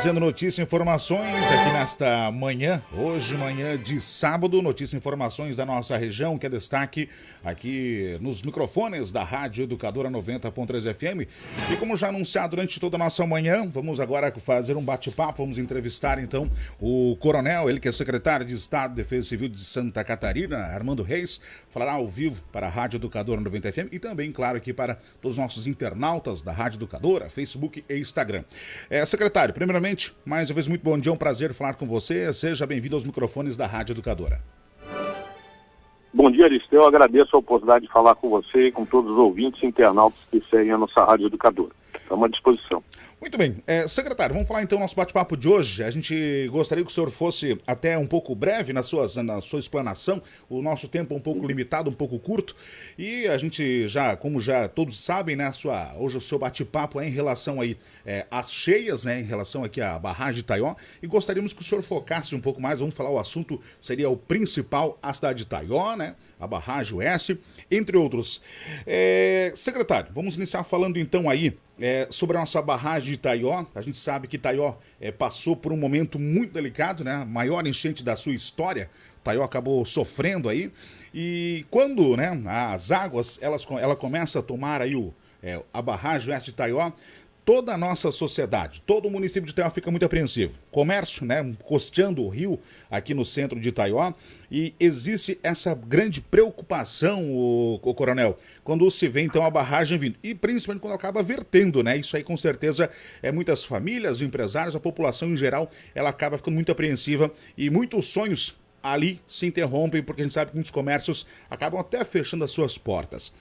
trazendo notícia e informações aqui nesta manhã, hoje manhã de sábado, notícia e informações da nossa região, que é destaque aqui nos microfones da Rádio Educadora 90.3 FM. E como já anunciado durante toda a nossa manhã, vamos agora fazer um bate-papo, vamos entrevistar então o coronel, ele que é secretário de Estado de Defesa Civil de Santa Catarina, Armando Reis, falará ao vivo para a Rádio Educadora 90 FM e também, claro, aqui para todos os nossos internautas da Rádio Educadora, Facebook e Instagram. Secretário, primeiramente, mais uma vez, muito bom dia, um prazer falar com você. Seja bem-vindo aos microfones da Rádio Educadora. Bom dia, Aristeu. Eu agradeço a oportunidade de falar com você e com todos os ouvintes e internautas que seguem a nossa Rádio Educadora. Estamos à disposição. Muito bem. Secretário, vamos falar então do nosso bate-papo de hoje. A gente gostaria que o senhor fosse até um pouco breve na sua explanação. O nosso tempo é um pouco limitado, um pouco curto. E a gente já, como já todos sabem, né, hoje o seu bate-papo é em relação aí às cheias, né, em relação aqui à barragem de Itaió. E gostaríamos que o senhor focasse um pouco mais. Vamos falar, o assunto seria o principal, a cidade de Itaió, né, a barragem oeste, entre outros. Secretário, vamos iniciar falando então aí sobre a nossa barragem de Itaió. A gente sabe que Itaió passou por um momento muito delicado, né? A maior enchente da sua história. Itaió acabou sofrendo aí. E quando, né, as águas ela começa a tomar aí a barragem oeste de Itaió, toda a nossa sociedade, todo o município de Itaió fica muito apreensivo. Comércio, né, costeando o rio aqui no centro de Itaió, e existe essa grande preocupação, o coronel, quando se vê então a barragem vindo, e principalmente quando acaba vertendo, né? Isso aí com certeza muitas famílias, empresários, a população em geral, ela acaba ficando muito apreensiva e muitos sonhos ali se interrompem, porque a gente sabe que muitos comércios acabam até fechando as suas portas.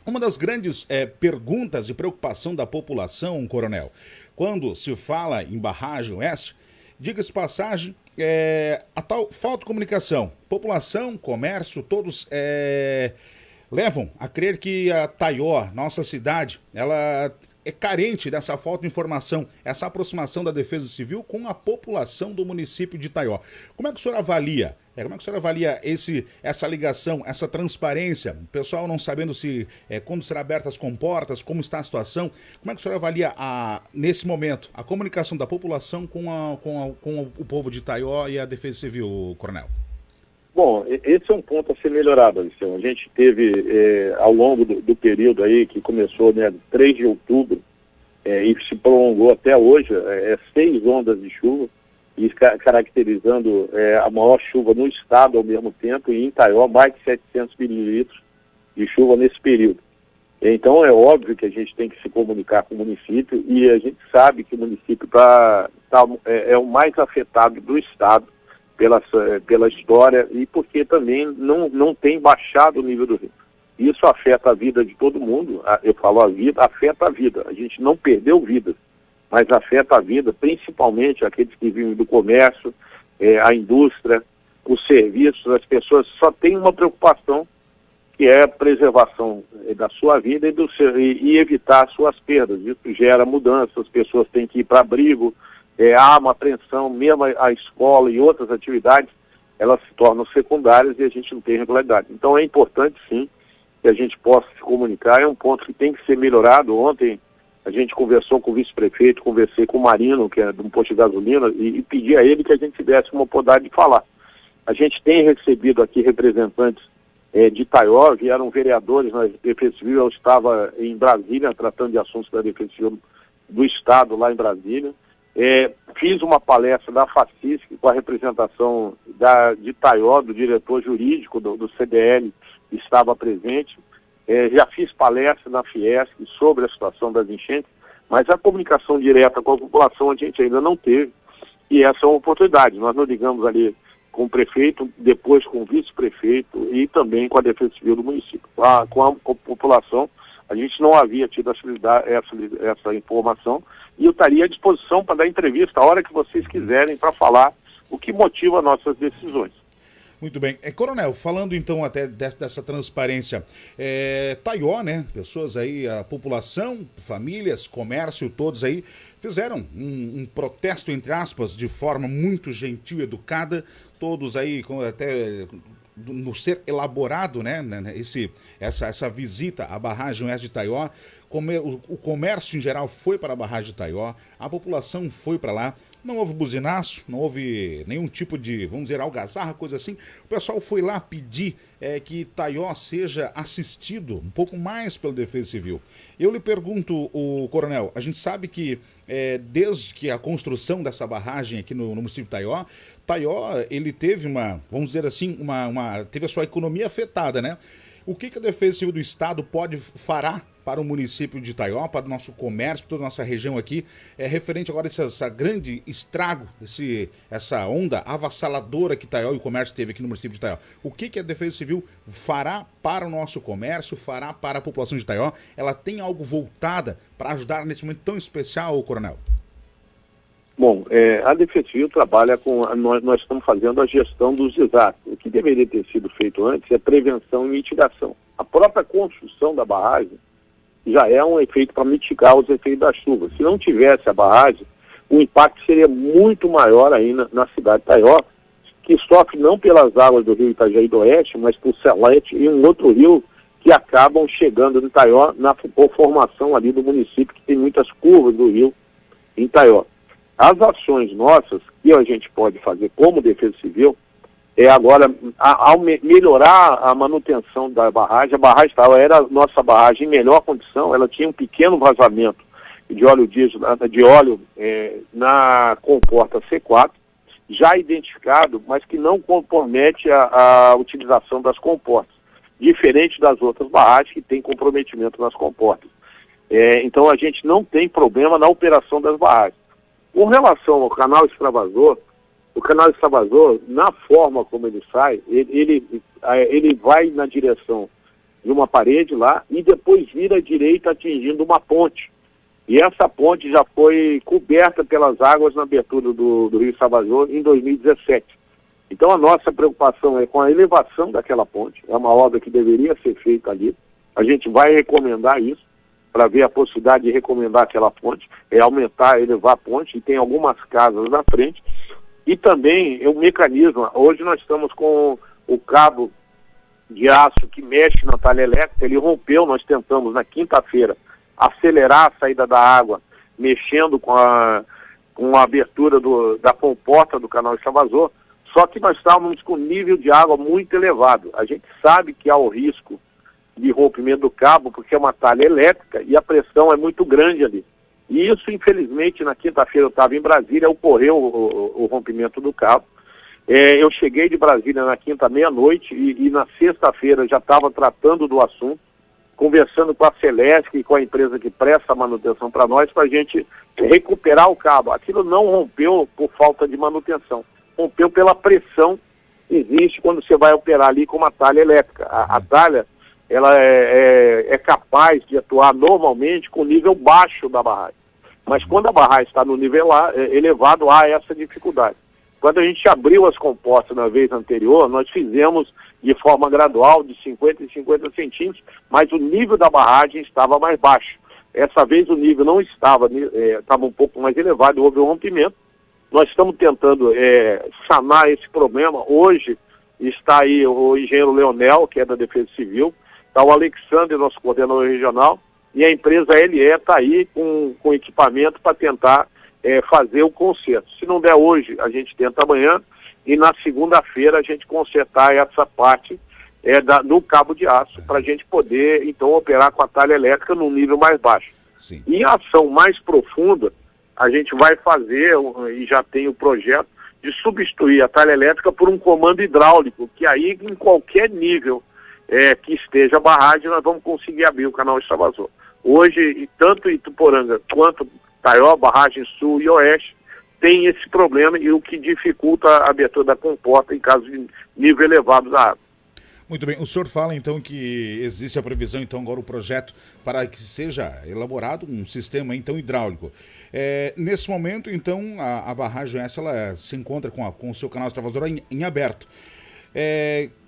Uma das grandes perguntas e preocupação da população, coronel, quando se fala em barragem oeste, diga-se passagem, a tal falta de comunicação. População, comércio, todos levam a crer que a Itaió, nossa cidade, ela é carente dessa falta de informação, essa aproximação da Defesa Civil com a população do município de Itaió. Como é que o senhor avalia? Como é que o senhor avalia essa ligação, essa transparência? O pessoal não sabendo quando serão abertas as comportas, como está a situação. Como é que o senhor avalia, nesse momento, a comunicação da população com o povo de Itaió e a Defesa Civil, coronel? Bom, esse é um ponto a ser melhorado, Alice. A gente teve, ao longo do período aí, que começou, né, 3 de outubro, e se prolongou até hoje, 6 ondas de chuva, e caracterizando a maior chuva no estado ao mesmo tempo, e em Itaió mais de 700 mililitros de chuva nesse período. Então é óbvio que a gente tem que se comunicar com o município, e a gente sabe que o município é o mais afetado do estado pela história, e porque também não tem baixado o nível do rio. Isso afeta a vida de todo mundo. Eu falo a vida, afeta a vida. A gente não perdeu vidas, mas afeta a vida, principalmente aqueles que vivem do comércio, a indústria, os serviços. As pessoas só têm uma preocupação, que é a preservação da sua vida e evitar suas perdas. Isso gera mudanças, as pessoas têm que ir para abrigo, há uma apreensão, mesmo a escola e outras atividades, elas se tornam secundárias e a gente não tem regularidade. Então é importante, sim, que a gente possa se comunicar. É um ponto que tem que ser melhorado. Ontem a gente conversou com o vice-prefeito, conversei com o Marino, que é de um posto de gasolina, e pedi a ele que a gente tivesse uma oportunidade de falar. A gente tem recebido aqui representantes de Itaió, vieram vereadores na Defesa Civil. Eu estava em Brasília tratando de assuntos da Defesa Civil do Estado, lá em Brasília. Fiz uma palestra da FACISC com a representação de Itaió, do diretor jurídico do CDL, que estava presente. Já fiz palestra na Fiesc sobre a situação das enchentes, mas a comunicação direta com a população a gente ainda não teve, e essa é uma oportunidade. Nós nos ligamos ali com o prefeito, depois com o vice-prefeito e também com a Defesa Civil do município. Com a população, a gente não havia tido essa informação, e eu estaria à disposição para dar entrevista a hora que vocês quiserem para falar o que motiva nossas decisões. Muito bem. Coronel, falando então até dessa transparência, Itaió, né, pessoas aí, a população, famílias, comércio, todos aí, fizeram um protesto, entre aspas, de forma muito gentil e educada, todos aí, até no ser elaborado, né, essa visita à barragem oeste de Itaió. O comércio em geral foi para a barragem de Itaió, a população foi para lá, Não houve buzinaço, não houve nenhum tipo de, vamos dizer, algazarra, coisa assim. O pessoal foi lá pedir que Taió seja assistido um pouco mais pela Defesa Civil. Eu lhe pergunto, o coronel, a gente sabe que desde que a construção dessa barragem aqui no município de Taió, ele teve vamos dizer assim, teve a sua economia afetada, né? O que a Defesa Civil do Estado fará para o município de Taió, para o nosso comércio, para toda a nossa região aqui, referente agora a essa grande estrago, essa onda avassaladora que Taió e o comércio teve aqui no município de Taió? O que a Defesa Civil fará para o nosso comércio, fará para a população de Taió? Ela tem algo voltada para ajudar nesse momento tão especial, coronel? Bom, a Defesa Civil trabalha nós estamos fazendo a gestão dos desastres. O que deveria ter sido feito antes é prevenção e mitigação. A própria construção da barragem já é um efeito para mitigar os efeitos da chuva. Se não tivesse a barragem, o impacto seria muito maior aí na cidade de Taió, que sofre não pelas águas do rio Itajaí do Oeste, mas por Celete e um outro rio que acabam chegando em Taió por formação ali do município, que tem muitas curvas do rio em Taió. As ações nossas que a gente pode fazer como Defesa Civil agora melhorar a manutenção da barragem. A barragem era a nossa barragem em melhor condição, ela tinha um pequeno vazamento de óleo diesel, na comporta C4, já identificado, mas que não compromete a utilização das comportas, diferente das outras barragens que têm comprometimento nas comportas. Então a gente não tem problema na operação das barragens. Com relação ao canal extravasor, o canal extravasor, na forma como ele sai, ele vai na direção de uma parede lá e depois vira à direita atingindo uma ponte. E essa ponte já foi coberta pelas águas na abertura do rio Extravasor em 2017. Então a nossa preocupação é com a elevação daquela ponte, é uma obra que deveria ser feita ali. A gente vai recomendar isso, para ver a possibilidade de recomendar aquela ponte, aumentar, elevar a ponte, e tem algumas casas na frente. E também o mecanismo, hoje nós estamos com o cabo de aço que mexe na talha elétrica, ele rompeu, nós tentamos na quinta-feira acelerar a saída da água, mexendo com a abertura da comporta do canal extravasor, só que nós estávamos com nível de água muito elevado. A gente sabe que há o risco de rompimento do cabo, porque é uma talha elétrica e a pressão é muito grande ali. E isso, infelizmente, na quinta-feira eu estava em Brasília, ocorreu o rompimento do cabo. Eu cheguei de Brasília na quinta meia-noite e na sexta-feira já estava tratando do assunto, conversando com a Celesc e com a empresa que presta a manutenção para nós, para a gente recuperar o cabo. Aquilo não rompeu por falta de manutenção, rompeu pela pressão que existe quando você vai operar ali com uma talha elétrica. A talha, ela é capaz de atuar normalmente com nível baixo da barragem. Mas quando a barragem está no nível elevado, há essa dificuldade. Quando a gente abriu as comportas na vez anterior, nós fizemos de forma gradual, de 50 em 50 centímetros, mas o nível da barragem estava mais baixo. Essa vez o nível não estava, estava um pouco mais elevado, houve um rompimento. Nós estamos tentando sanar esse problema. Hoje está aí o engenheiro Leonel, que é da Defesa Civil, está o Alexandre, nosso coordenador regional, e a empresa LE está aí com equipamento para tentar fazer o conserto. Se não der hoje, a gente tenta amanhã, e na segunda-feira a gente consertar essa parte do cabo de aço, para a gente poder, então, operar com a talha elétrica num nível mais baixo. Sim. Em ação mais profunda, a gente vai fazer, e já tem o projeto, de substituir a talha elétrica por um comando hidráulico, que aí, em qualquer nível que esteja a barragem, nós vamos conseguir abrir o canal extravasor. Hoje, tanto Ituporanga quanto Taió, barragem sul e oeste, tem esse problema, e o que dificulta a abertura da comporta em caso de nível elevado da água. Muito bem, o senhor fala então que existe a previsão, então agora o projeto para que seja elaborado um sistema então hidráulico. Nesse momento então a barragem ela se encontra com o seu canal extravasor em aberto.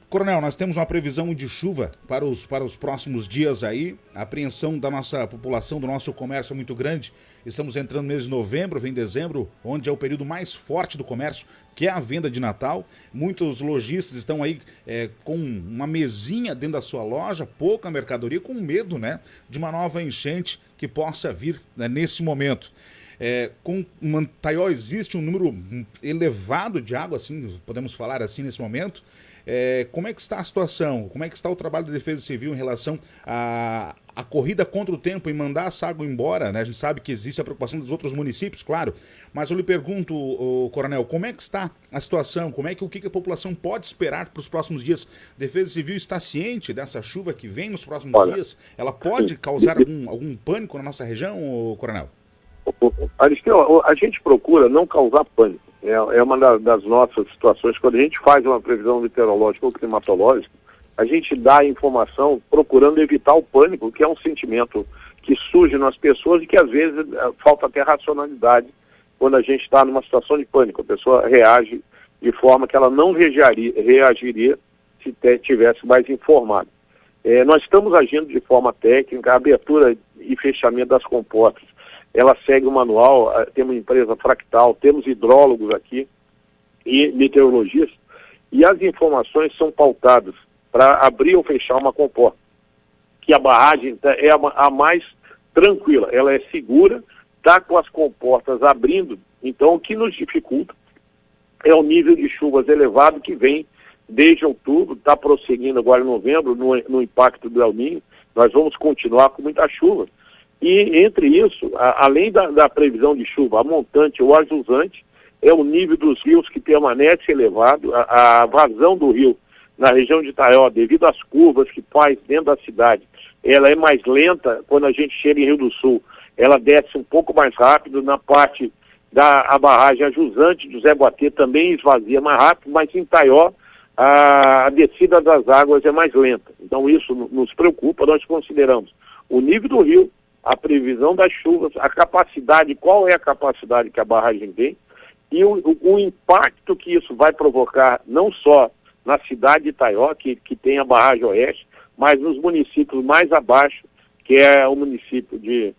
Coronel, nós temos uma previsão de chuva para os próximos dias aí. A apreensão da nossa população, do nosso comércio é muito grande. Estamos entrando no mês de novembro, vem dezembro, onde é o período mais forte do comércio, que é a venda de Natal. Muitos lojistas estão aí com uma mesinha dentro da sua loja, pouca mercadoria, com medo, né, de uma nova enchente que possa vir, né, nesse momento. Com Taió existe um número elevado de água, assim, podemos falar assim nesse momento. Como é que está a situação? Como é que está o trabalho da Defesa Civil em relação à corrida contra o tempo e mandar essa água embora, né? A gente sabe que existe a preocupação dos outros municípios, claro, mas eu lhe pergunto, Coronel, como é que está a situação? O que a população pode esperar para os próximos dias? A Defesa Civil está ciente dessa chuva que vem nos próximos dias? Ela pode causar algum pânico na nossa região, Coronel? Aristeu, a gente procura não causar pânico. É uma das nossas situações. Quando a gente faz uma previsão meteorológica ou climatológica, a gente dá a informação procurando evitar o pânico, que é um sentimento que surge nas pessoas e que às vezes falta até racionalidade quando a gente está numa situação de pânico. A pessoa reage de forma que ela não reagiria se tivesse mais informado. Nós estamos agindo de forma técnica, a abertura e fechamento das comportas, ela segue o manual, temos empresa Fractal, temos hidrólogos aqui e meteorologistas, e as informações são pautadas para abrir ou fechar uma comporta, que a barragem é a mais tranquila, ela é segura, está com as comportas abrindo, então o que nos dificulta é o nível de chuvas elevado que vem desde outubro, está prosseguindo agora em novembro, no impacto do El Niño. Nós vamos continuar com muita chuva. E entre isso, além da previsão de chuva, a montante ou a jusante, é o nível dos rios que permanece elevado, a vazão do rio na região de Itaió, devido às curvas que faz dentro da cidade, ela é mais lenta. Quando a gente chega em Rio do Sul, ela desce um pouco mais rápido. Na parte da barragem, a jusante do Zé Boatê também esvazia mais rápido, mas em Itaió a descida das águas é mais lenta. Então isso nos preocupa. Nós consideramos o nível do rio, a previsão das chuvas, a capacidade, qual é a capacidade que a barragem tem, e o impacto que isso vai provocar, não só na cidade de Itaió, que tem a barragem oeste, mas nos municípios mais abaixo, que é o município de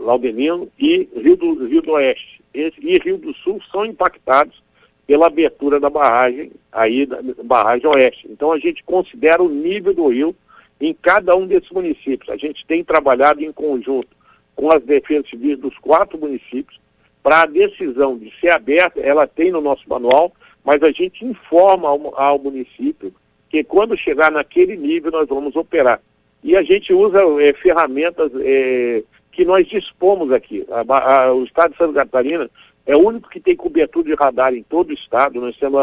Laudelino e Rio do Oeste. E Rio do Sul são impactados pela abertura da barragem, aí da barragem oeste. Então a gente considera o nível do rio em cada um desses municípios. A gente tem trabalhado em conjunto com as defesas civis dos 4 municípios para a decisão de ser aberta. Ela tem no nosso manual, mas a gente informa ao município que quando chegar naquele nível nós vamos operar. E a gente usa ferramentas que nós dispomos aqui. O estado de Santa Catarina é o único que tem cobertura de radar em todo o estado. Nós temos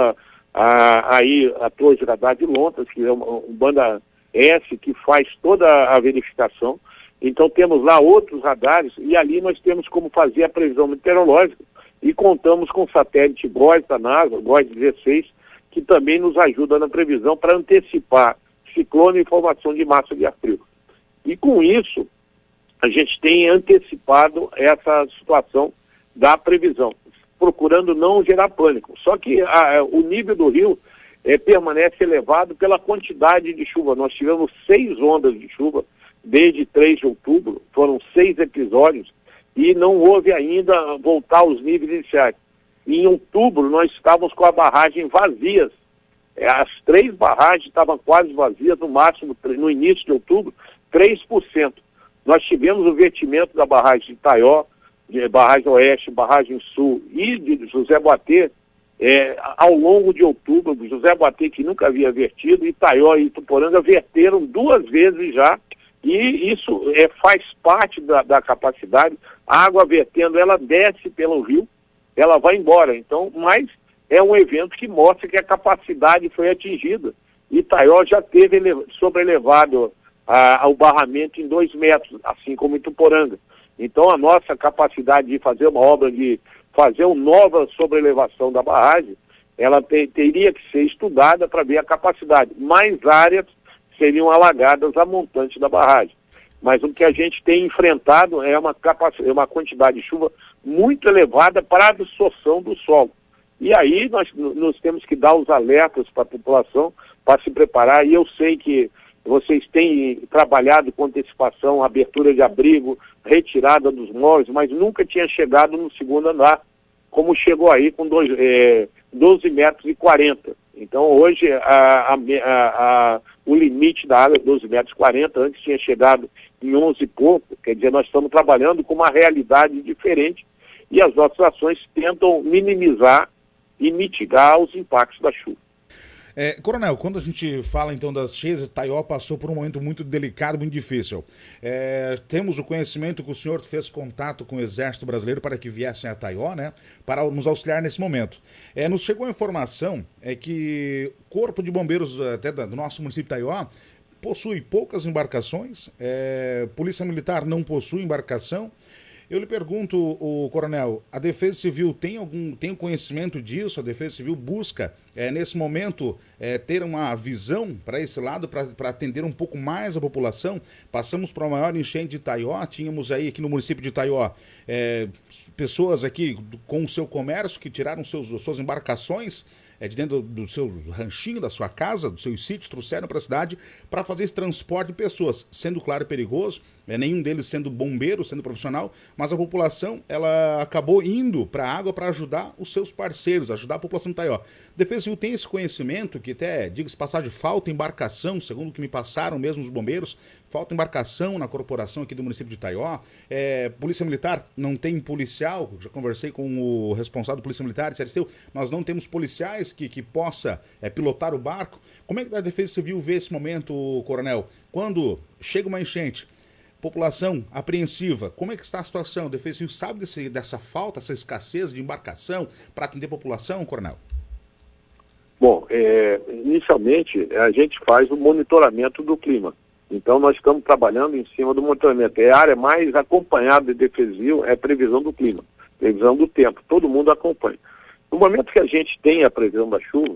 aí a torre de radar de Lontas, que é uma banda S, que faz toda a verificação. Então temos lá outros radares e ali nós temos como fazer a previsão meteorológica e contamos com o satélite GOES da NASA, o GOES 16, que também nos ajuda na previsão para antecipar ciclone e formação de massa de ar frio. E com isso, a gente tem antecipado essa situação da previsão, procurando não gerar pânico. Só que o nível do rio permanece elevado pela quantidade de chuva. Nós tivemos 6 ondas de chuva desde 3 de outubro, foram 6 episódios, e não houve ainda voltar aos níveis iniciais. Em outubro, nós estávamos com a barragem vazias. As 3 barragens estavam quase vazias, no máximo, no início de outubro, 3%. Nós tivemos o vertimento da barragem de Itaió, de barragem Oeste, barragem Sul e de José Boatê, ao longo de outubro. José Boatê, que nunca havia vertido, Itaió e Ituporanga verteram 2 vezes já, e isso faz parte da capacidade. A água vertendo, ela desce pelo rio, ela vai embora. Então, mas é um evento que mostra que a capacidade foi atingida. Itaió já teve sobrelevado o barramento em 2 metros, assim como Ituporanga. Então a nossa capacidade de fazer uma obra, de fazer uma nova sobrelevação da barragem, ela teria que ser estudada para ver a capacidade. Mais áreas seriam alagadas a montante da barragem. Mas o que a gente tem enfrentado é uma quantidade de chuva muito elevada para a absorção do solo. E aí nós temos que dar os alertas para a população para se preparar. E eu sei que vocês têm trabalhado com antecipação, abertura de abrigo, retirada dos móveis, mas nunca tinha chegado no segundo andar, como chegou aí com 12 metros e 40. Então, hoje, o limite da área é 12,40 metros, antes tinha chegado em 11 e pouco, quer dizer, nós estamos trabalhando com uma realidade diferente e as nossas ações tentam minimizar e mitigar os impactos da chuva. Coronel, quando a gente fala então das cheias, Itaió passou por um momento muito delicado, muito difícil. Temos o conhecimento que o senhor fez contato com o Exército Brasileiro para que viessem a Itaió, né, para nos auxiliar nesse momento. Nos chegou a informação que o Corpo de Bombeiros até do nosso município de Itaió possui poucas embarcações, Polícia Militar não possui embarcação. Eu lhe pergunto, o coronel, a Defesa Civil tem conhecimento disso? A Defesa Civil busca, nesse momento, ter uma visão para esse lado, para atender um pouco mais a população? Passamos para a maior enchente de Itaió, tínhamos aí aqui no município de Itaió pessoas aqui com o seu comércio que tiraram suas embarcações de dentro do seu ranchinho, da sua casa, dos seus sítios, trouxeram para a cidade para fazer esse transporte de pessoas, sendo claro perigoso, nenhum deles sendo bombeiro, sendo profissional, mas a população ela acabou indo para a água para ajudar os seus parceiros, ajudar a população de Itaió. A Defesa Civil tem esse conhecimento que até, diga-se passagem, falta embarcação, segundo o que me passaram mesmo os bombeiros, falta embarcação na corporação aqui do município de Itaió. Polícia Militar não tem policial, já conversei com o responsável da Polícia Militar, disse, nós não temos policiais que possa pilotar o barco. Como é que a Defesa Civil vê esse momento, coronel? Quando chega uma enchente, população apreensiva, como é que está a situação? A Defesa Civil sabe dessa falta, essa escassez de embarcação para atender a população, coronel? Bom, inicialmente a gente faz o monitoramento do clima. Então nós estamos trabalhando em cima do monitoramento. A área mais acompanhada de Defesa Civil é previsão do clima, previsão do tempo. Todo mundo acompanha. No momento que a gente tem a previsão da chuva,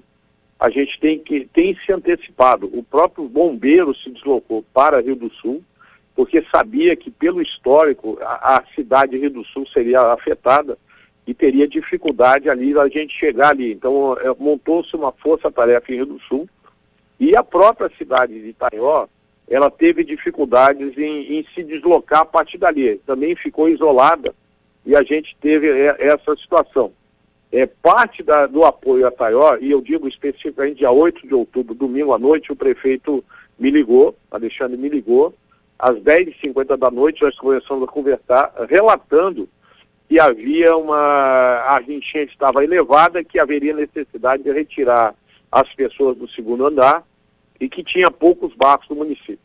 a gente tem se antecipado. O próprio bombeiro se deslocou para Rio do Sul, porque sabia que, pelo histórico, a cidade de Rio do Sul seria afetada e teria dificuldade ali a gente chegar ali. Então, montou-se uma força-tarefa em Rio do Sul e a própria cidade de Itaió, ela teve dificuldades em se deslocar a partir dali. Também ficou isolada e a gente teve essa situação. Parte do apoio a Itaió, e eu digo especificamente dia 8 de outubro, domingo à noite, o prefeito me ligou, Alexandre me ligou, às 10h50 da noite nós começamos a conversar, relatando que havia a enchente estava elevada, que haveria necessidade de retirar as pessoas do segundo andar e que tinha poucos barcos no município.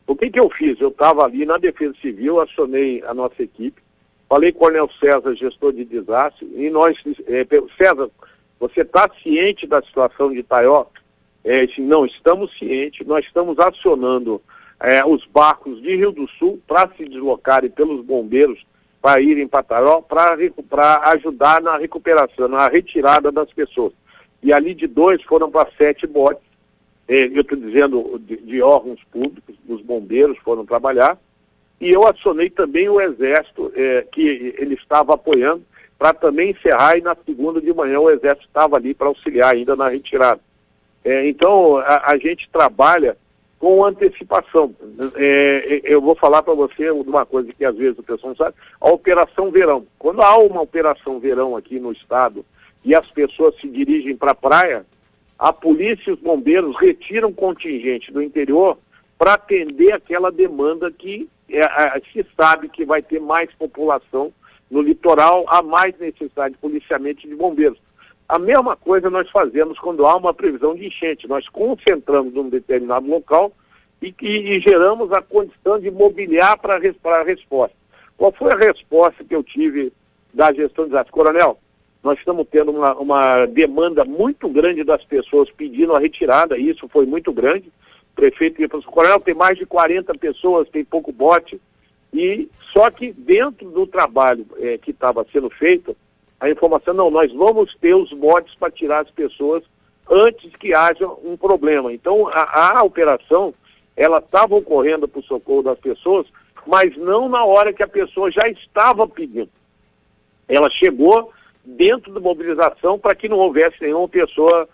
O que eu fiz? Eu estava ali na Defesa Civil, acionei a nossa equipe, falei com o Coronel César, gestor de desastre, e nós, César, você está ciente da situação de Itaió? Não, estamos cientes, nós estamos acionando os barcos de Rio do Sul para se deslocarem pelos bombeiros para irem para Itaió, para ajudar na recuperação, na retirada das pessoas. E ali de 2 foram para 7 botes, eu estou dizendo de órgãos públicos, dos bombeiros foram trabalhar, e eu acionei também o Exército, que ele estava apoiando, para também encerrar, e na segunda de manhã o Exército estava ali para auxiliar ainda na retirada. Então, a gente trabalha com antecipação. Eu vou falar para você uma coisa que às vezes o pessoal não sabe, a Operação Verão. Quando há uma Operação Verão aqui no estado e as pessoas se dirigem para a praia, a polícia e os bombeiros retiram contingente do interior para atender aquela demanda que se sabe que vai ter mais população no litoral, há mais necessidade de policiamento e de bombeiros. A mesma coisa nós fazemos quando há uma previsão de enchente. Nós concentramos num determinado local e geramos a condição de mobiliar para a resposta. Qual foi a resposta que eu tive da gestão de desastre? Coronel, nós estamos tendo uma demanda muito grande das pessoas pedindo a retirada, e isso foi muito grande. O prefeito falou assim, coronel, tem mais de 40 pessoas, tem pouco bote, e só que dentro do trabalho que estava sendo feito, a informação, não, nós vamos ter os botes para tirar as pessoas antes que haja um problema. Então, a operação, ela estava ocorrendo para o socorro das pessoas, mas não na hora que a pessoa já estava pedindo. Ela chegou dentro da mobilização para que não houvesse nenhuma pessoa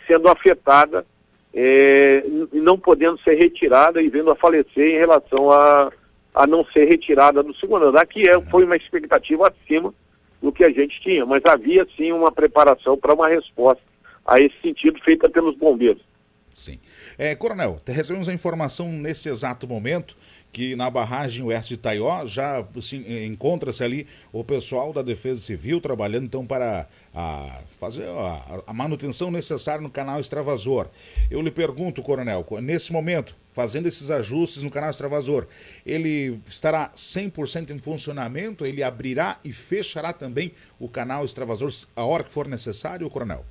sendo afetada e não podendo ser retirada e vindo a falecer em relação a não ser retirada do segundo andar, que foi uma expectativa acima do que a gente tinha, mas havia sim uma preparação para uma resposta a esse sentido, feita pelos bombeiros. Sim. Coronel, recebemos a informação neste exato momento que na barragem oeste de Itaió já assim, encontra-se ali o pessoal da Defesa Civil trabalhando então para fazer a manutenção necessária no canal extravasor. Eu lhe pergunto, coronel, nesse momento, fazendo esses ajustes no canal extravasor, ele estará 100% em funcionamento? Ele abrirá e fechará também o canal extravasor a hora que for necessário, coronel?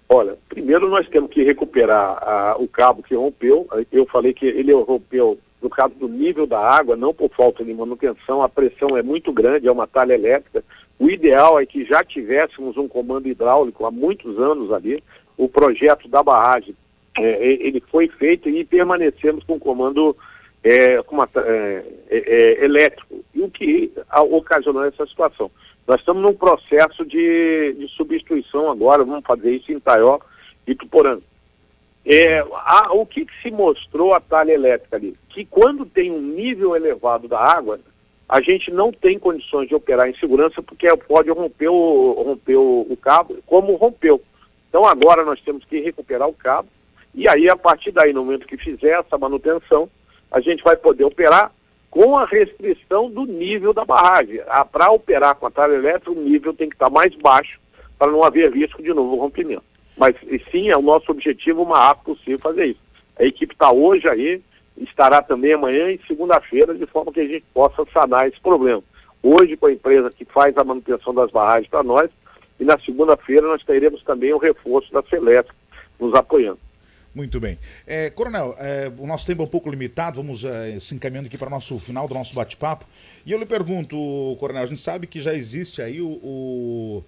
Olha, primeiro nós temos que recuperar o cabo que rompeu. Eu falei que ele rompeu no caso do nível da água, não por falta de manutenção, a pressão é muito grande, é uma talha elétrica. O ideal é que já tivéssemos um comando hidráulico há muitos anos ali. O projeto da barragem, ele foi feito e permanecemos com o comando elétrico. E o que ocasionou essa situação? Nós estamos num processo de substituição agora, vamos fazer isso em Itaió e Tuporã. O que se mostrou a talha elétrica ali? Que quando tem um nível elevado da água, a gente não tem condições de operar em segurança porque pode romper o cabo, como rompeu. Então agora nós temos que recuperar o cabo e aí a partir daí, no momento que fizer essa manutenção, a gente vai poder operar com a restrição do nível da barragem. Para operar com a talha elétrica, o nível tem que estar mais baixo para não haver risco de novo rompimento. Mas sim, é o nosso objetivo o mais rápido possível fazer isso. A equipe está hoje aí, estará também amanhã e segunda-feira, de forma que a gente possa sanar esse problema. Hoje com a empresa que faz a manutenção das barragens para nós, e na segunda-feira nós teremos também o reforço da Celesc nos apoiando. Muito bem. Coronel, o nosso tempo é um pouco limitado, vamos se encaminhando aqui para o nosso final do nosso bate-papo. E eu lhe pergunto, Coronel, a gente sabe que já existe aí o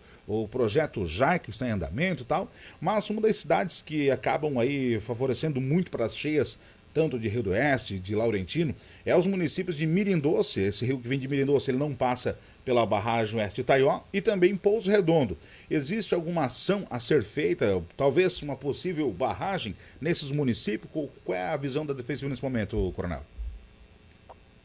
projeto JAI, que está em andamento e tal, mas uma das cidades que acabam aí favorecendo muito para as cheias, tanto de Rio do Oeste, de Laurentino, é os municípios de Mirim-Doce. Esse rio que vem de Mirim-Doce, ele não passa pela barragem oeste de Itaió, e também Pouso Redondo. Existe alguma ação a ser feita, talvez uma possível barragem nesses municípios? Qual é a visão da Defesa Civil nesse momento, coronel?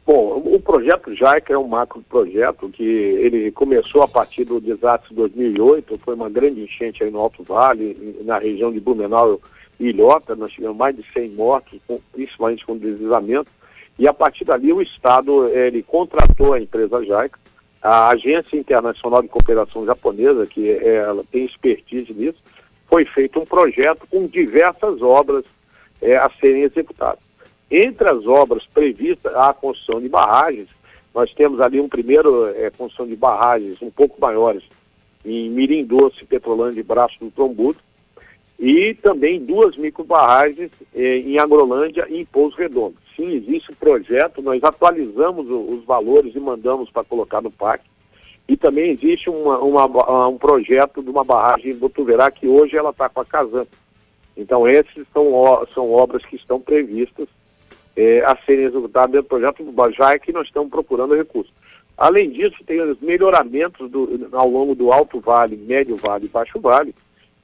Bom, o projeto JAICA é um macro projeto que ele começou a partir do desastre de 2008, foi uma grande enchente aí no Alto Vale, na região de Blumenau e Ilhota, nós tivemos mais de 100 mortos, principalmente com deslizamento, e a partir dali o Estado ele contratou a empresa JAICA, a Agência Internacional de Cooperação Japonesa, que ela tem expertise nisso, foi feito um projeto com diversas obras a serem executadas. Entre as obras previstas, a construção de barragens, nós temos ali um primeiro construção de barragens um pouco maiores em Mirim-Doce, Petrolândia e Braço do Trombudo, e também 2 microbarragens em Agrolândia e em Pouso Redondo. Sim, existe um projeto, nós atualizamos os valores e mandamos para colocar no PAC. E também existe um projeto de uma barragem em Botuverá, que hoje ela está com a Casan. Então, esses são obras que estão previstas a serem executadas dentro do projeto do Bajai, que nós estamos procurando recursos. Além disso, tem os melhoramentos ao longo do Alto Vale, Médio Vale e Baixo Vale,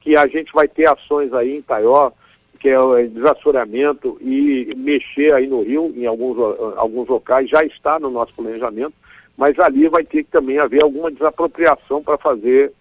que a gente vai ter ações aí em Itaió, que é o desassoreamento e mexer aí no rio, em alguns locais, já está no nosso planejamento, mas ali vai ter que também haver alguma desapropriação para fazer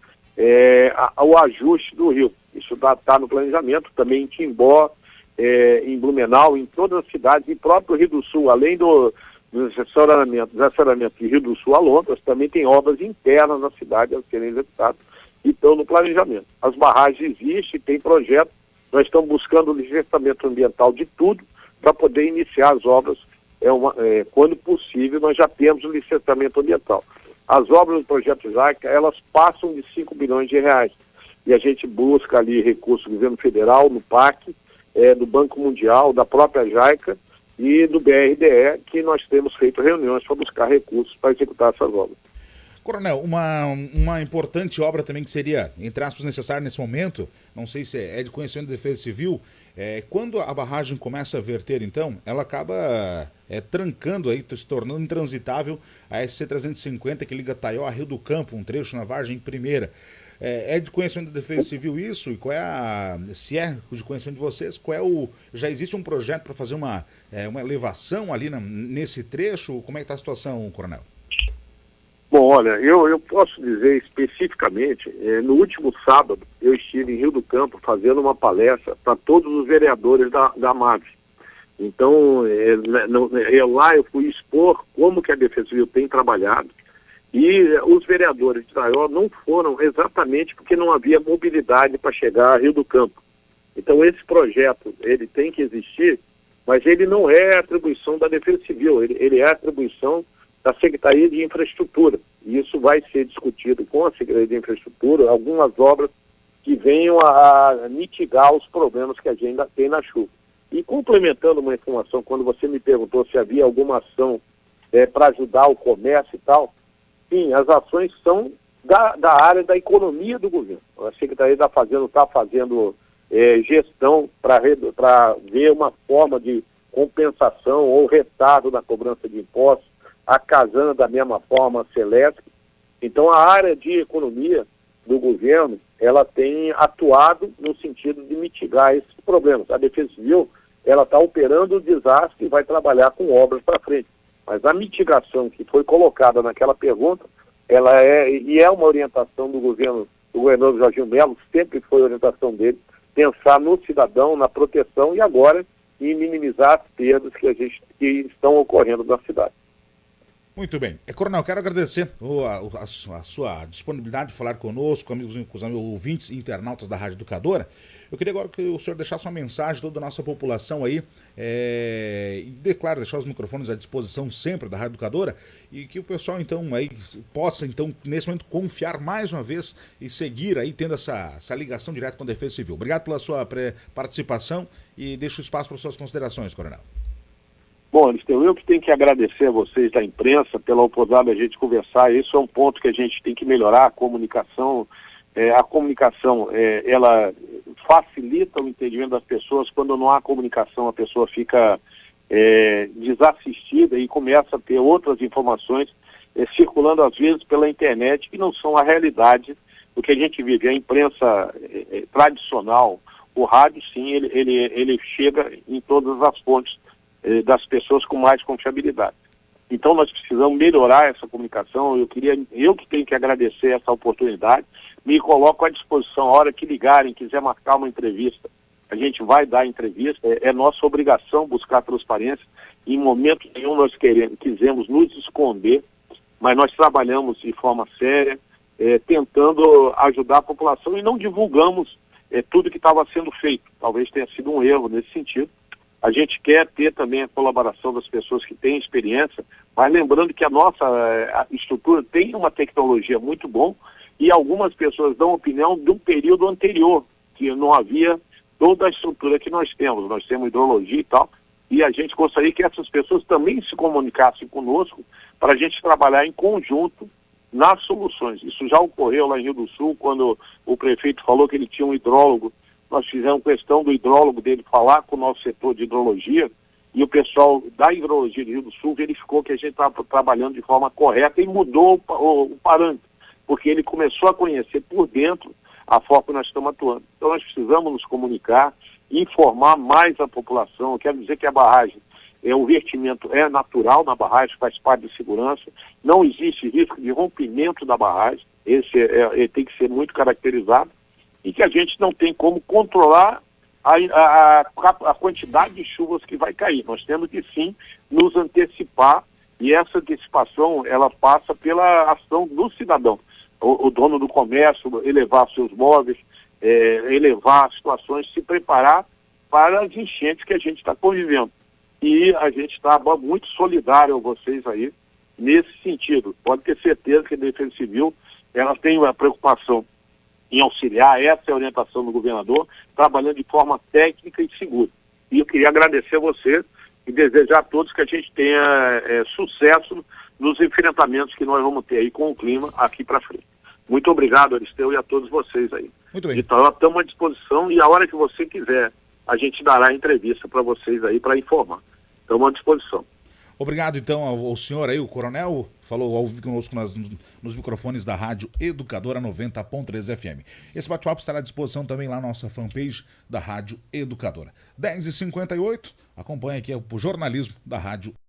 o ajuste do rio. Isso está no planejamento, também em Timbó, em Blumenau, em todas as cidades, e próprio Rio do Sul, além do desassoreamento de Rio do Sul a Londres, também tem obras internas na cidade a serem executadas e estão no planejamento. As barragens existem, tem projeto, nós estamos buscando o licenciamento ambiental de tudo para poder iniciar as obras. Quando possível, nós já temos o licenciamento ambiental. As obras do projeto JAICA, elas passam de 5 bilhões de reais. E a gente busca ali recursos do governo federal, no PAC, do Banco Mundial, da própria JAICA e do BRDE, que nós temos feito reuniões para buscar recursos para executar essas obras. Coronel, uma importante obra também que seria, entre aspas, necessária nesse momento, não sei se é de conhecimento da Defesa Civil, quando a barragem começa a verter, então, ela acaba trancando, aí, se tornando intransitável a SC-350, que liga Itaió a Rio do Campo, um trecho na Vargem Primeira. É de conhecimento da Defesa Civil isso? E se é de conhecimento de vocês, já existe um projeto para fazer uma elevação ali nesse trecho? Como é que está a situação, coronel? Bom, Bom, olha, eu posso dizer especificamente, no último sábado eu estive em Rio do Campo fazendo uma palestra para todos os vereadores da MAV. Então, lá eu fui expor como que a Defesa Civil tem trabalhado e os vereadores de Itaró não foram exatamente porque não havia mobilidade para chegar a Rio do Campo. Então, esse projeto, ele tem que existir, mas ele não é atribuição da Defesa Civil, ele é atribuição da Secretaria de Infraestrutura. E isso vai ser discutido com a Secretaria de Infraestrutura, algumas obras que venham a mitigar os problemas que a gente ainda tem na chuva. E complementando uma informação, quando você me perguntou se havia alguma ação para ajudar o comércio e tal, sim, as ações são da área da economia do governo. A Secretaria da Fazenda está fazendo gestão para ver uma forma de compensação ou retardo da cobrança de impostos, a Casana da mesma forma, a Celesc. Então a área de economia do governo, ela tem atuado no sentido de mitigar esses problemas. A Defesa Civil, ela está operando o desastre e vai trabalhar com obras para frente. Mas a mitigação que foi colocada naquela pergunta, ela é uma orientação do governo, do governador Jorginho Melo, sempre foi a orientação dele, pensar no cidadão, na proteção e agora em minimizar as perdas que estão ocorrendo na cidade. Muito bem. Coronel, quero agradecer a sua disponibilidade de falar conosco, com os amigos ouvintes e internautas da Rádio Educadora. Eu queria agora que o senhor deixasse uma mensagem a toda a nossa população aí, e declare, deixar os microfones à disposição sempre da Rádio Educadora, e que o pessoal então aí possa então nesse momento confiar mais uma vez e seguir aí tendo essa ligação direta com a Defesa Civil. Obrigado pela sua participação e deixo o espaço para suas considerações, Coronel. Bom, Aristeu, eu que tenho que agradecer a vocês da imprensa pela oportunidade de a gente conversar. Esse é um ponto que a gente tem que melhorar, a comunicação. Ela facilita o entendimento das pessoas. Quando não há comunicação, a pessoa fica desassistida e começa a ter outras informações circulando às vezes pela internet que não são a realidade do que a gente vive. A imprensa tradicional, o rádio, sim, ele chega em todas as fontes das pessoas com mais confiabilidade. Então nós precisamos melhorar essa comunicação. Eu que tenho que agradecer essa oportunidade, me coloco à disposição. A hora que ligarem, quiser marcar uma entrevista, a gente vai dar entrevista. É nossa obrigação buscar transparência. Em momento nenhum nós quisemos nos esconder, mas nós trabalhamos de forma séria, tentando ajudar a população e não divulgamos tudo que estava sendo feito. Talvez tenha sido um erro nesse sentido. A gente quer ter também a colaboração das pessoas que têm experiência, mas lembrando que a nossa estrutura tem uma tecnologia muito bom e algumas pessoas dão opinião de um período anterior, que não havia toda a estrutura que nós temos. Nós temos hidrologia e tal, e a gente gostaria que essas pessoas também se comunicassem conosco para a gente trabalhar em conjunto nas soluções. Isso já ocorreu lá em Rio do Sul, quando o prefeito falou que ele tinha um hidrólogo. Nós fizemos questão do hidrólogo dele falar com o nosso setor de hidrologia e o pessoal da hidrologia de Rio do Sul verificou que a gente estava trabalhando de forma correta e mudou o parâmetro, porque ele começou a conhecer por dentro a forma que nós estamos atuando. Então nós precisamos nos comunicar, informar mais a população. Eu quero dizer que a barragem, o vertimento é natural na barragem, faz parte de segurança, não existe risco de rompimento da barragem, esse tem que ser muito caracterizado, e que a gente não tem como controlar a quantidade de chuvas que vai cair. Nós temos que sim nos antecipar, e essa antecipação ela passa pela ação do cidadão. O dono do comércio elevar seus móveis, elevar situações, se preparar para as enchentes que a gente está convivendo. E a gente está muito solidário a vocês aí nesse sentido. Pode ter certeza que a Defesa Civil ela tem uma preocupação em auxiliar, essa é a orientação do governador, trabalhando de forma técnica e segura. E eu queria agradecer a você e desejar a todos que a gente tenha sucesso nos enfrentamentos que nós vamos ter aí com o clima aqui para frente. Muito obrigado, Aristeu, e a todos vocês aí. Muito bem. Então, estamos à disposição e a hora que você quiser, a gente dará entrevista para vocês aí para informar. Estamos à disposição. Obrigado, então, ao senhor aí, o coronel, falou ao vivo conosco nos microfones da Rádio Educadora 90.3 FM. Esse bate-papo estará à disposição também lá na nossa fanpage da Rádio Educadora. 10h58, acompanha aqui o jornalismo da Rádio